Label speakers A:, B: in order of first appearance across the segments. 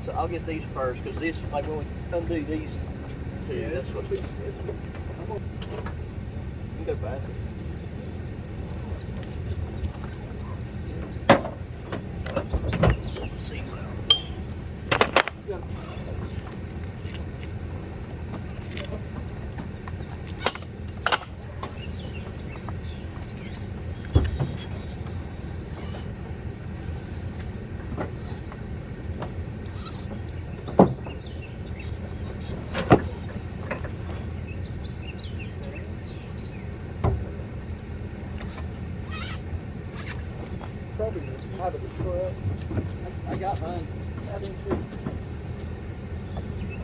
A: So I'll get these first, because this, like when we undo these two, yeah, that's what we do. You can go faster. Seams out. Yeah. Probably out of the truck. I got mine. I do too.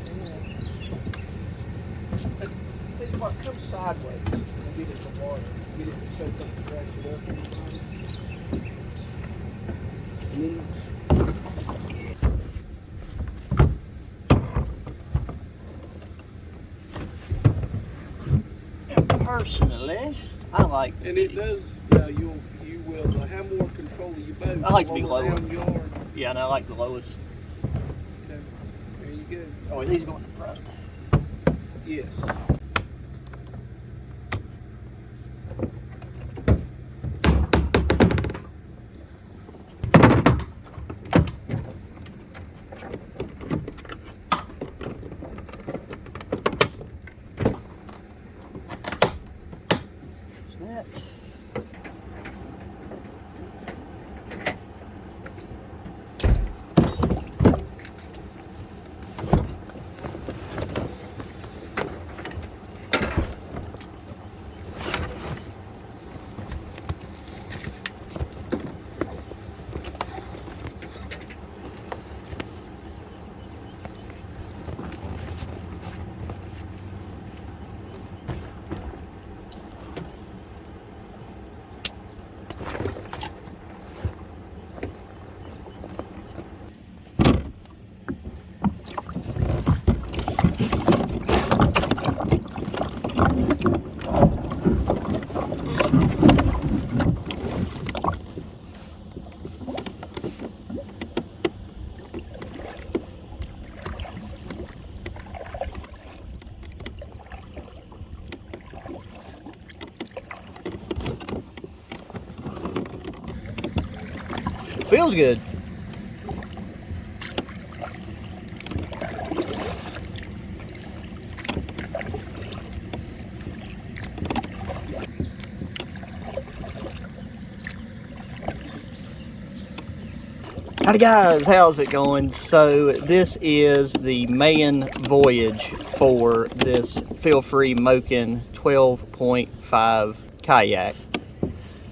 A: Yeah. Tell you what, come sideways and get it from water. Get it so it don't scratch it up anymore. And personally, I like.
B: And it does. You will have more control of your boat.
A: I like to be lower.
B: Yard.
A: Yeah, and I like the lowest.
B: Okay. There you go.
A: Oh, these go in the front.
B: Yes.
A: Feels good. Howdy guys, how's it going? So this is the main voyage for this feel-free MOKEN 12.5 kayak.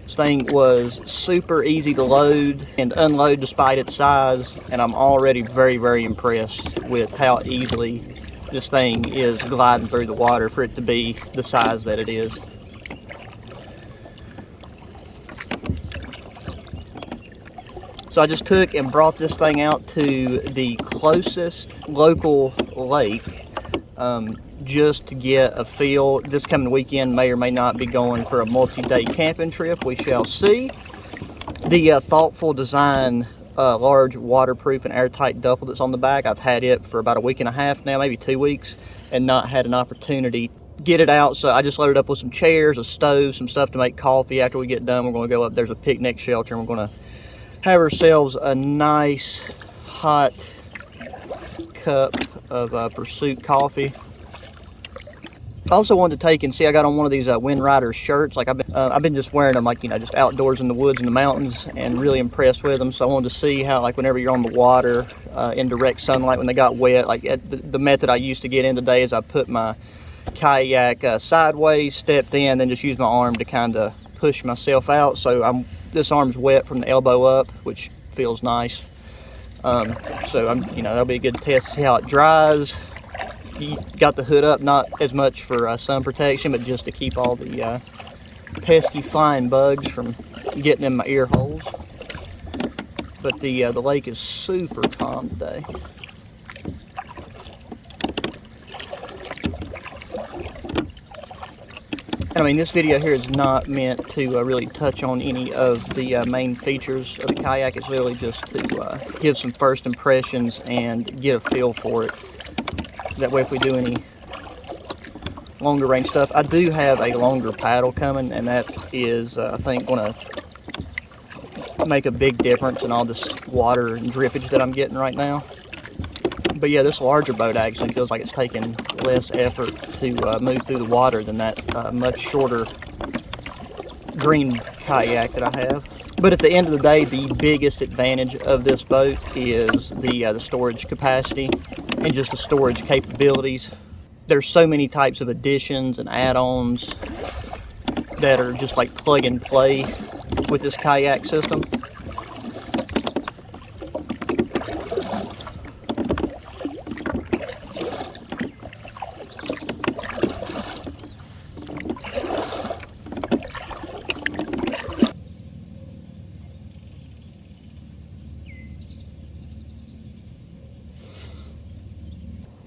A: This thing was super easy to load and unload despite its size, and I'm already very, very impressed with how easily this thing is gliding through the water for it to be the size that it is. So I just took and brought this thing out to the closest local lake just to get a feel. This coming weekend may or may not be going for a multi-day camping trip. We shall see. The Thoughtful Design large waterproof and airtight duffel that's on the back, I've had it for about a week and a half now, maybe 2 weeks, and not had an opportunity to get it out. So I just loaded up with some chairs, a stove, some stuff to make coffee. After we get done, we're going to go up. There's a picnic shelter, and we're going to have ourselves a nice hot cup of Pursuit coffee. I also wanted to take and see, I got on one of these Wind Rider shirts. Like I've been just wearing them, like, you know, just outdoors in the woods and the mountains, and really impressed with them. So I wanted to see how, like, whenever you're on the water in direct sunlight, when they got wet, like the method I used to get in today is I put my kayak sideways, stepped in, then just used my arm to kind of push myself out. So this arm's wet from the elbow up, which feels nice. So you know, that'll be a good test to see how it dries. You got the hood up, not as much for sun protection, but just to keep all the pesky flying bugs from getting in my ear holes. But the lake is super calm today. And I mean, this video here is not meant to really touch on any of the main features of the kayak. It's really just to give some first impressions and get a feel for it. That way, if we do any longer range stuff, I do have a longer paddle coming, and that is, I think, going to make a big difference in all this water and drippage that I'm getting right now. But yeah, this larger boat actually feels like it's taking less effort to move through the water than that much shorter green kayak that I have. But at the end of the day, the biggest advantage of this boat is the storage capacity and just the storage capabilities. There's so many types of additions and add-ons that are just like plug and play with this kayak system.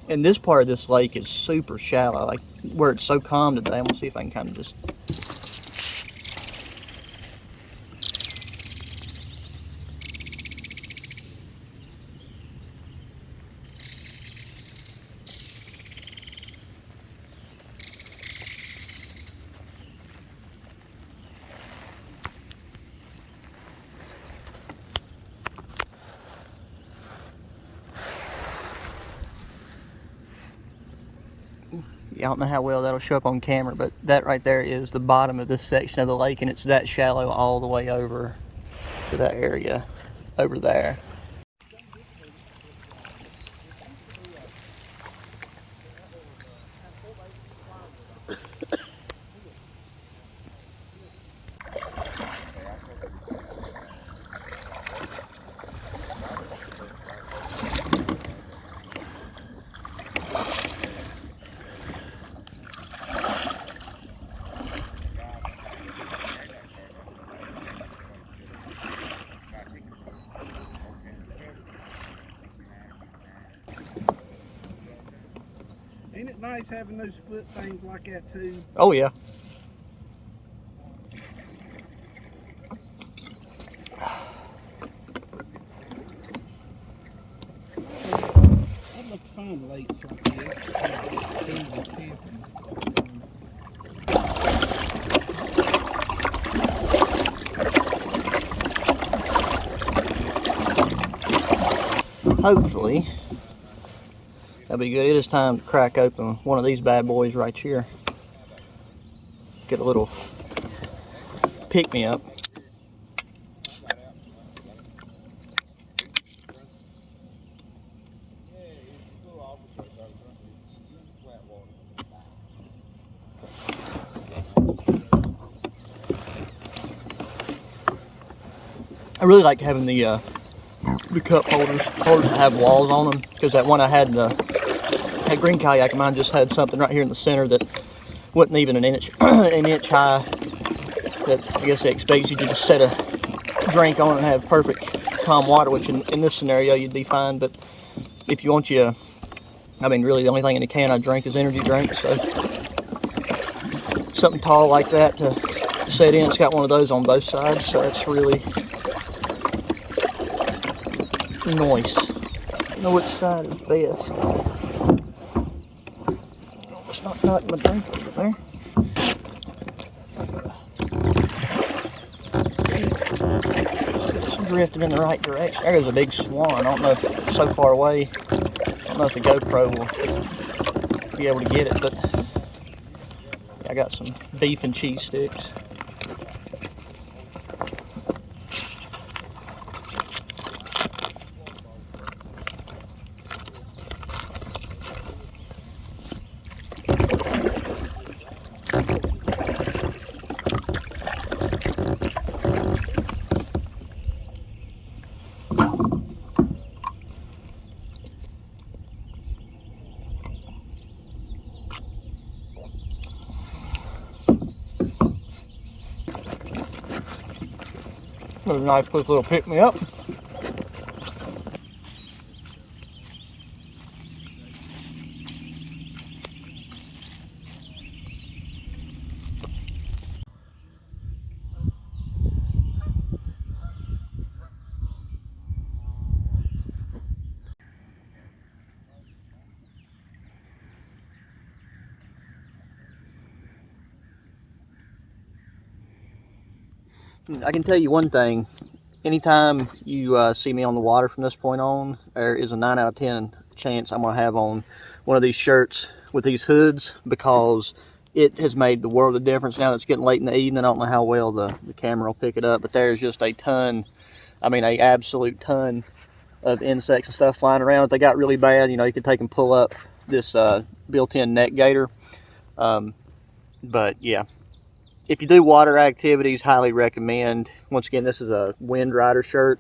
A: And this part of this lake is super shallow, like where it's so calm today. I'm gonna see if I can kind of just... I don't know how well that'll show up on camera, but that right there is the bottom of this section of the lake, and it's that shallow all the way over to that area over there.
B: Ain't it nice having those foot things like that too?
A: Oh yeah.
B: I'd like to find lakes like this.
A: Hopefully that'll be good. It is time to crack open one of these bad boys right here. Get a little pick-me-up. I really like having the cup holders have walls on them, because that one I had in the That green kayak of mine just had something right here in the center that wasn't even an inch, an inch high. That I guess they expect you to just set a drink on and have perfect calm water, which in this scenario you'd be fine. But if you want I mean, really the only thing in the can I drink is energy drinks. So something tall like that to set in. It's got one of those on both sides, so it's really nice. I know which side is best. It's not knocking my drink over there. It's drifting in the right direction. There's a big swan. I don't know if it's so far away. I don't know if the GoPro will be able to get it, but I got some beef and cheese sticks. A nice quick little pick me up. I can tell you one thing. Anytime you see me on the water from this point on, there is a 9 out of 10 chance I'm going to have on one of these shirts with these hoods, because it has made the world of difference. Now that it's getting late in the evening, I don't know how well the camera will pick it up, but there's just a ton, I mean a absolute ton of insects and stuff flying around. If they got really bad, you know, you could take and pull up this built-in neck gaiter. But yeah, if you do water activities, highly recommend. Once again, this is a Wind Rider shirt.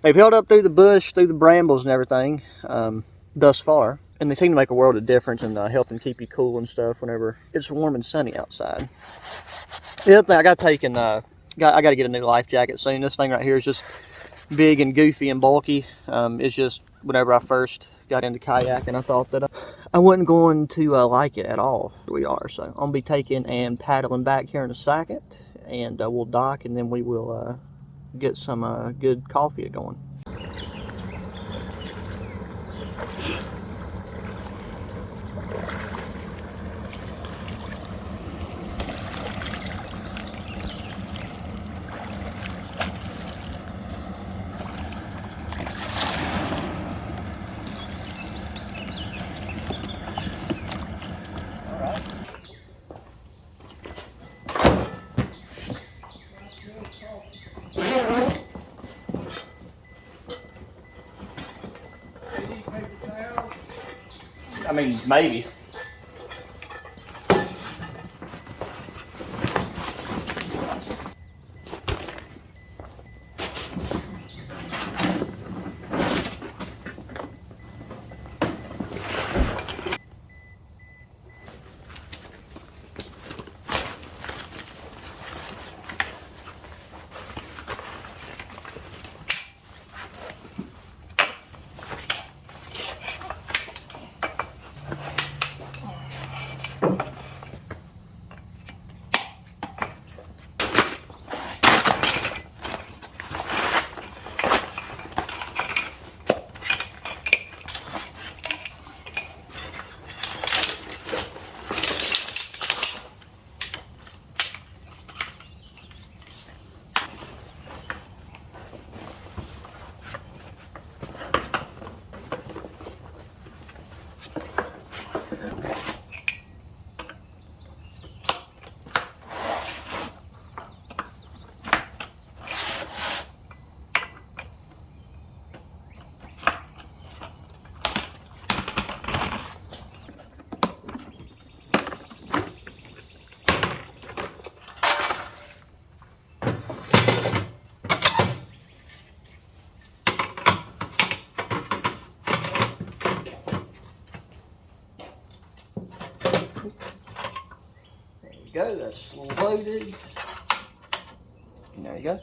A: They've held up through the bush, through the brambles and everything thus far. And they seem to make a world of difference in helping keep you cool and stuff whenever it's warm and sunny outside. The other thing, I got to get a new life jacket soon. This thing right here is just big and goofy and bulky. It's just, whenever I first got into kayaking, I thought that I wasn't going to like it at all. We are, so I'm gonna be taking and paddling back here in a second, and we'll dock, and then we will get some good coffee going. I mean, maybe. you go, that's loaded. And there you go.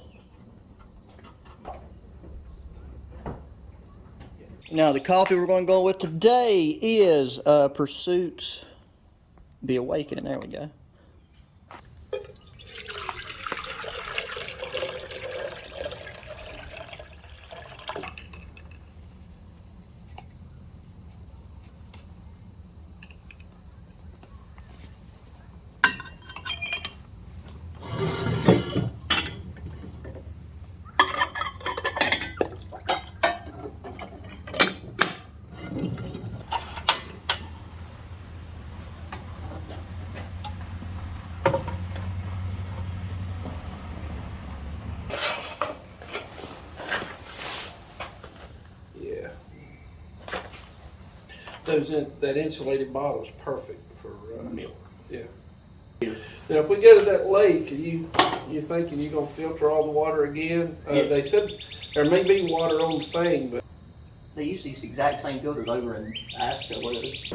A: Now the coffee we're going to go with today is Pursuit's The Awakening. There we go.
B: That insulated bottle is perfect for
A: milk.
B: Yeah. Now, if we go to that lake, are you thinking you're gonna filter all the water again?
A: Yeah.
B: They said there may be water on the thing, but
A: They use these exact same filters over in Africa where it is.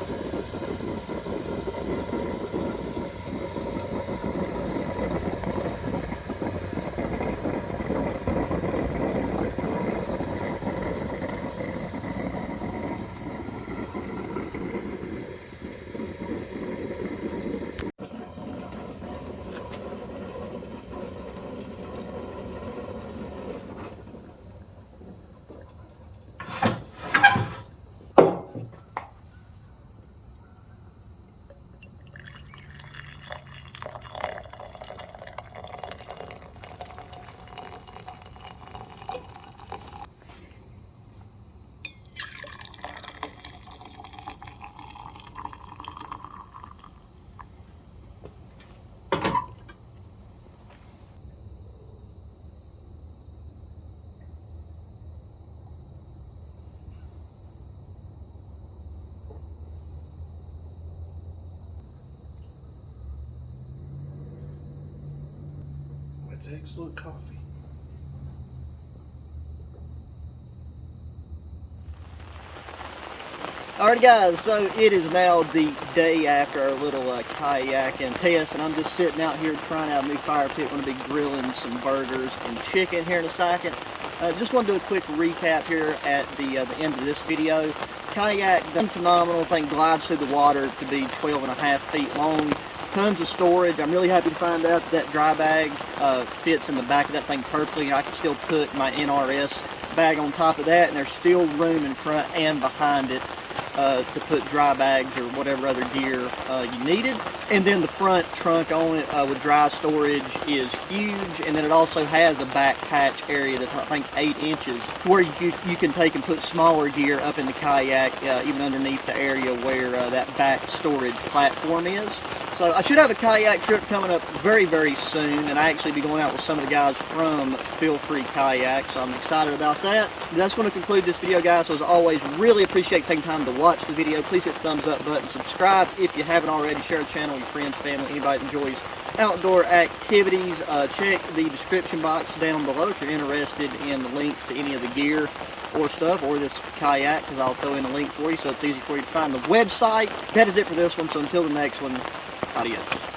B: it's excellent coffee.
A: Alright guys, so it is now the day after our little kayaking test, and I'm just sitting out here trying out a new fire pit. We're going to be grilling some burgers and chicken here in a second. Just want to do a quick recap here at the end of this video. Kayak done phenomenal. Thing glides through the water to be 12.5 feet long. Tons of storage. I'm really happy to find out that dry bag fits in the back of that thing perfectly. I can still put my NRS bag on top of that, and there's still room in front and behind it to put dry bags or whatever other gear you needed. And then the front trunk on it with dry storage is huge, and then it also has a back hatch area that's I think 8 inches where you can take and put smaller gear up in the kayak even underneath the area where that back storage platform is. So I should have a kayak trip coming up very, very soon, and I actually be going out with some of the guys from Feel Free Kayak, so I'm excited about that. That's going to conclude this video, guys. So as always, really appreciate taking time to watch the video. Please hit the thumbs up button, subscribe if you haven't already, share the channel with your friends, family, anybody that enjoys outdoor activities. Check the description box down below if you're interested in the links to any of the gear or stuff, or this kayak, because I'll throw in a link for you so it's easy for you to find the website. That is it for this one, so until the next one, adios.